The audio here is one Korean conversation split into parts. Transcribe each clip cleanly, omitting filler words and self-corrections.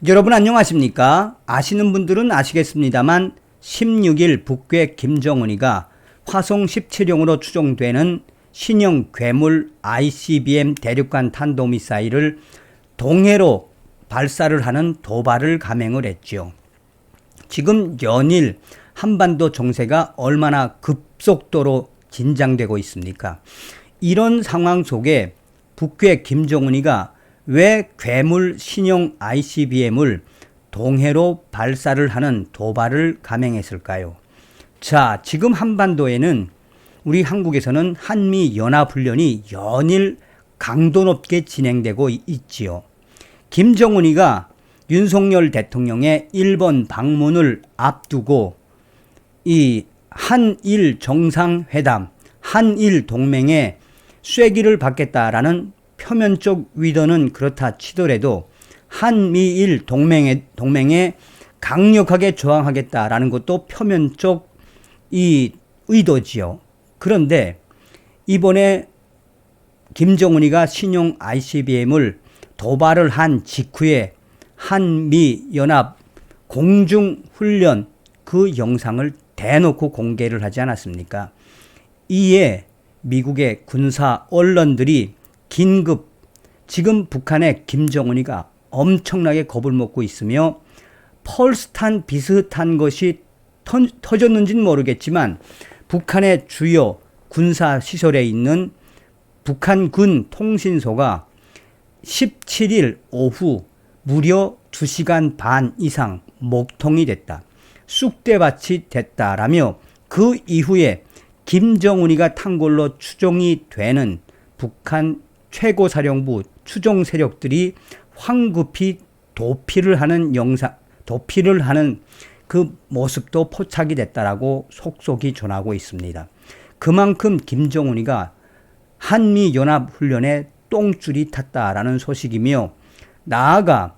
여러분 안녕하십니까? 아시는 분들은 아시겠습니다만 16일 북괴 김정은이가 화성 17형으로 추정되는 신형 괴물 ICBM 대륙간 탄도미사일을 동해로 발사를 하는 도발을 감행을 했죠. 지금 연일 한반도 정세가 얼마나 급속도로 긴장되고 있습니까? 이런 상황 속에 북괴 김정은이가 왜 괴물 신형 ICBM을 동해로 발사를 하는 도발을 감행했을까요? 자, 지금 한반도에는 우리 한국에서는 한미연합훈련이 연일 강도 높게 진행되고 있지요. 김정은이가 윤석열 대통령의 일본 방문을 앞두고 이 한일 정상회담, 한일 동맹에 쐐기를 받겠다라는 표면적 위도는 그렇다 치더라도 한미일 동맹에 강력하게 저항하겠다라는 것도 표면적 이 의도지요. 그런데 이번에 김정은이가 신형 ICBM을 도발을 한 직후에 한미연합 공중훈련 그 영상을 대놓고 공개를 하지 않았습니까? 이에 미국의 군사 언론들이 긴급 지금 북한의 김정은이가 엄청나게 겁을 먹고 있으며 펄스탄 비슷한 것이 터졌는지는 모르겠지만 북한의 주요 군사시설에 있는 북한군 통신소가 17일 오후 무려 2시간 반 이상 목통이 됐다. 쑥대밭이 됐다라며 그 이후에 김정은이가 탄 걸로 추정이 되는 북한 최고사령부 추종 세력들이 황급히 도피를 하는 그 모습도 포착이 됐다라고 속속이 전하고 있습니다. 그만큼 김정은이가 한미연합훈련에 똥줄이 탔다라는 소식이며 나아가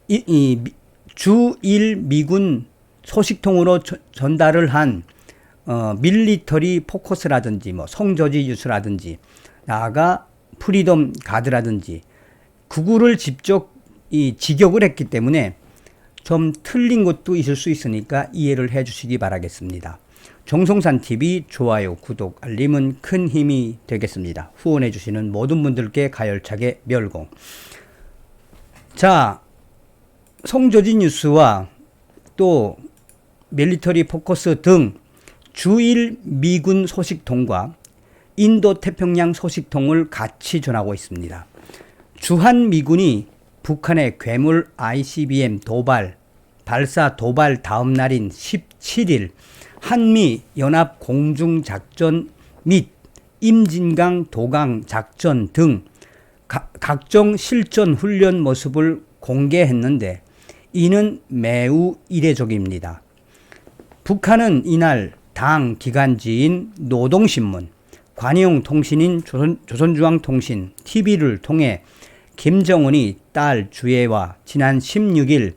주1 미군 소식통으로 전달을 한 밀리터리 포커스라든지 성저지 뉴스라든지 나아가 프리덤 가드라든지 그거를 직접 직역을 했기 때문에 좀 틀린 것도 있을 수 있으니까 이해를 해 주시기 바라겠습니다. 정성산TV 좋아요, 구독, 알림은 큰 힘이 되겠습니다. 후원해 주시는 모든 분들께 가열차게 멸공. 자, 성조지 뉴스와 또 밀리터리 포커스 등 주일 미군 소식통과 인도 태평양 소식통을 같이 전하고 있습니다. 주한미군이 북한의 괴물 ICBM 발사 도발 다음 날인 17일 한미연합 공중작전 및 임진강 도강 작전 등 각종 실전 훈련 모습을 공개했는데 이는 매우 이례적입니다. 북한은 이날 당 기관지인 노동신문, 관영통신인 조선중앙통신, TV를 통해 김정은이 딸 주혜와 지난 16일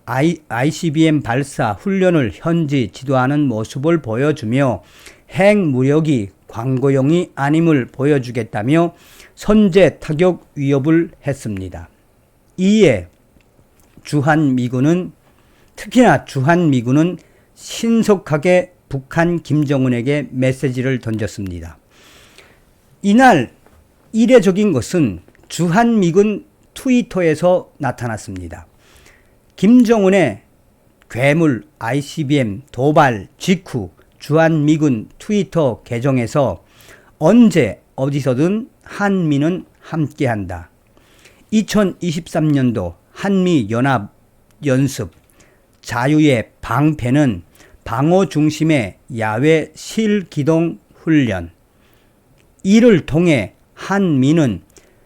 ICBM 발사 훈련을 현지 지도하는 모습을 보여주며 핵무력이 광고용이 아님을 보여주겠다며 선제 타격 위협을 했습니다. 이에 특히나 주한미군은 신속하게 북한 김정은에게 메시지를 던졌습니다. 이날 이례적인 것은 주한미군 트위터에서 나타났습니다. 김정은의 괴물 ICBM 도발 직후 주한미군 트위터 계정에서 언제 어디서든 한미는 함께한다. 2023년도 한미연합연습 자유의 방패는 방어 중심의 야외 실기동 훈련. 이를 통해 한미는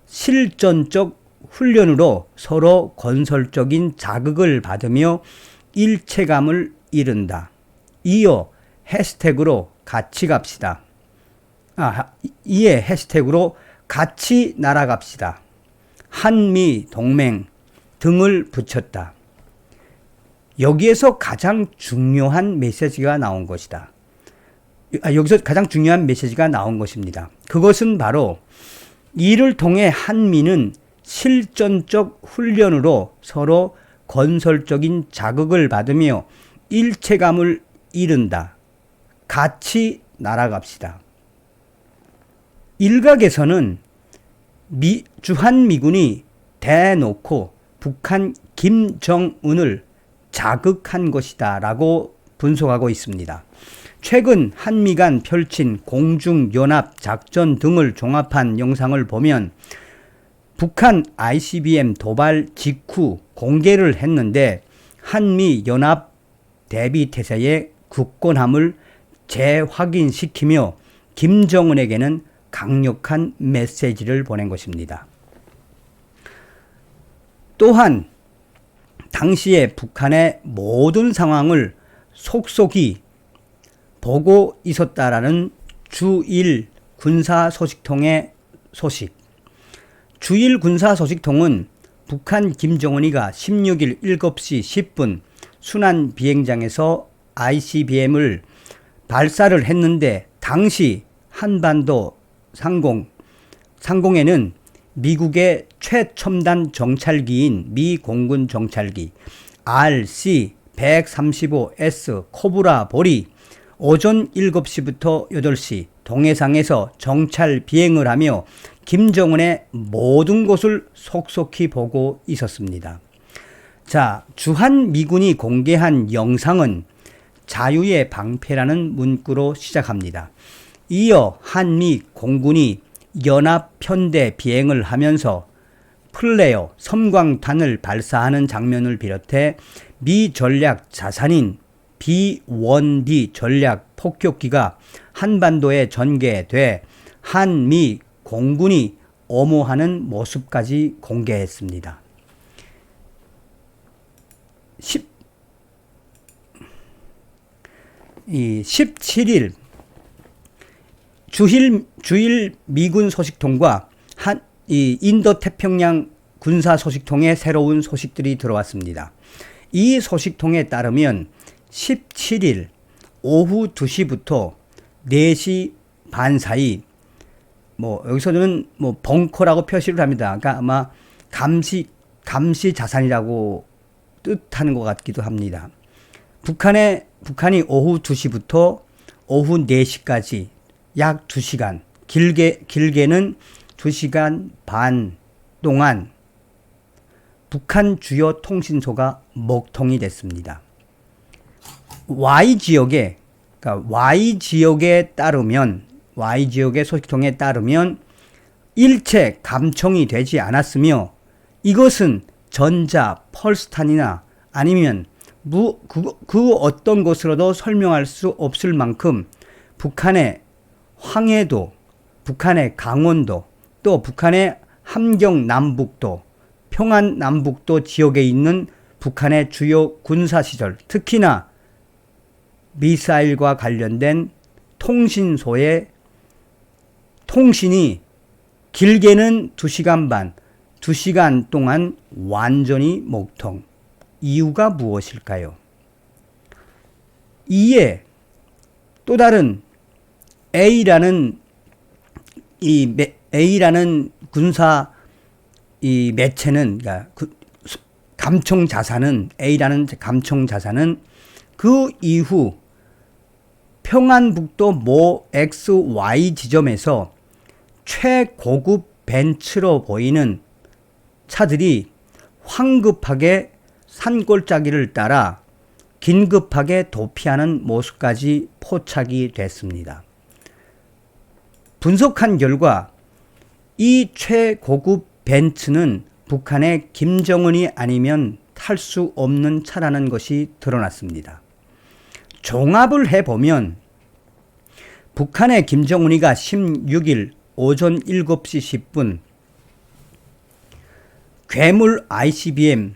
실전적 훈련으로 서로 건설적인 자극을 받으며 일체감을 이룬다. 이어 해시태그로 같이 갑시다. 이에 해시태그로 같이 날아갑시다. 한미 동맹 등을 붙였다. 여기에서 가장 중요한 메시지가 나온 것이다. 여기서 가장 중요한 메시지가 나온 것입니다. 그것은 바로 이를 통해 한미는 실전적 훈련으로 서로 건설적인 자극을 받으며 일체감을 잃은다. 같이 날아갑시다. 일각에서는 주한미군이 대놓고 북한 김정은을 자극한 것이다 라고 분석하고 있습니다. 최근 한미 간 펼친 공중연합작전 등을 종합한 영상을 보면 북한 ICBM 도발 직후 공개를 했는데 한미 연합 대비태세의 굳건함을 재확인시키며 김정은에게는 강력한 메시지를 보낸 것입니다. 또한 당시에 북한의 모든 상황을 속속히 보고 있었다라는 주일 군사소식통의 소식. 주일 군사소식통은 북한 김정은이가 16일 7시 10분 순안 비행장에서 ICBM을 발사를 했는데 당시 한반도 상공에는 미국의 최첨단 정찰기인 미 공군 정찰기 RC-135S 코브라 볼이 오전 7시부터 8시 동해상에서 정찰 비행을 하며 김정은의 모든 곳을 속속히 보고 있었습니다. 자, 주한미군이 공개한 영상은 자유의 방패라는 문구로 시작합니다. 이어 한미 공군이 연합 편대 비행을 하면서 플레어 섬광탄을 발사하는 장면을 비롯해 미 전략 자산인 B-1B 전략 폭격기가 한반도에 전개돼 한미 공군이 엄호하는 모습까지 공개했습니다. 17일 주일 미군 소식통과 인도 태평양 군사 소식통의 새로운 소식들이 들어왔습니다. 이 소식통에 따르면 17일 오후 2시부터 4시 반 사이 여기서는 벙커라고 표시를 합니다. 그러니까 아마 감시 자산이라고 뜻하는 것 같기도 합니다. 북한이 오후 2시부터 오후 4시까지 약 2시간, 길게는 2시간 반 동안 북한 주요 통신소가 먹통이 됐습니다. Y 지역의 소식통에 따르면 일체 감청이 되지 않았으며 이것은 전자 펄스탄이나 아니면 그 어떤 것으로도 설명할 수 없을 만큼 북한의 황해도, 북한의 강원도, 또 북한의 함경 남북도, 평안 남북도 지역에 있는 북한의 주요 군사시설, 특히나 미사일과 관련된 통신소의 통신이 길게는 2시간 반, 2시간 동안 완전히 먹통. 이유가 무엇일까요? 이에 또 다른 A라는 군사 매체는, 그러니까 감청 자산은, A라는 감청 자산은 그 이후 평안북도 모 XY 지점에서 최고급 벤츠로 보이는 차들이 황급하게 산골짜기를 따라 긴급하게 도피하는 모습까지 포착이 됐습니다. 분석한 결과 이 최고급 벤츠는 북한의 김정은이 아니면 탈 수 없는 차라는 것이 드러났습니다. 종합을 해보면 북한의 김정은이가 16일 오전 7시 10분 괴물 ICBM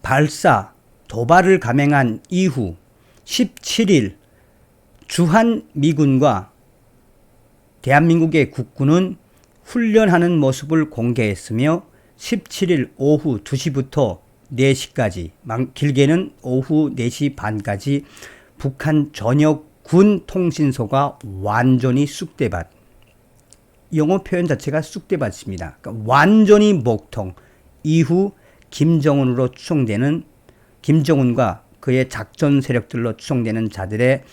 발사 도발을 감행한 이후 17일 주한미군과 대한민국의 국군은 훈련하는 모습을 공개했으며 17일 오후 2시부터 4시까지, 길게는 오후 4시 반까지 북한 전역 군 통신소가 완전히 쑥대밭. 영어 표현 자체가 쑥대밭입니다. 그러니까 완전히 목통. 이후 김정은과 그의 작전 세력들로 추정되는 자들의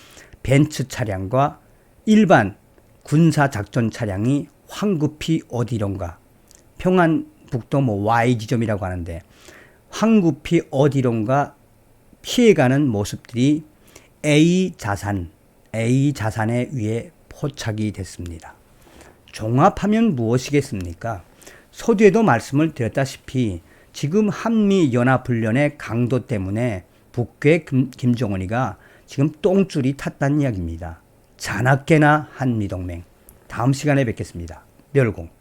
벤츠 차량과 일반 군사 작전 차량이 황급히 어디론가, 평안북도 Y 지점이라고 하는데 황급히 어디론가 피해가는 모습들이 A 자산에 의해 포착이 됐습니다. 종합하면 무엇이겠습니까? 서두에도 말씀을 드렸다시피 지금 한미연합훈련의 강도 때문에 북괴 김정은이가 지금 똥줄이 탔다는 이야기입니다. 자나깨나 한미동맹. 다음 시간에 뵙겠습니다. 멸공.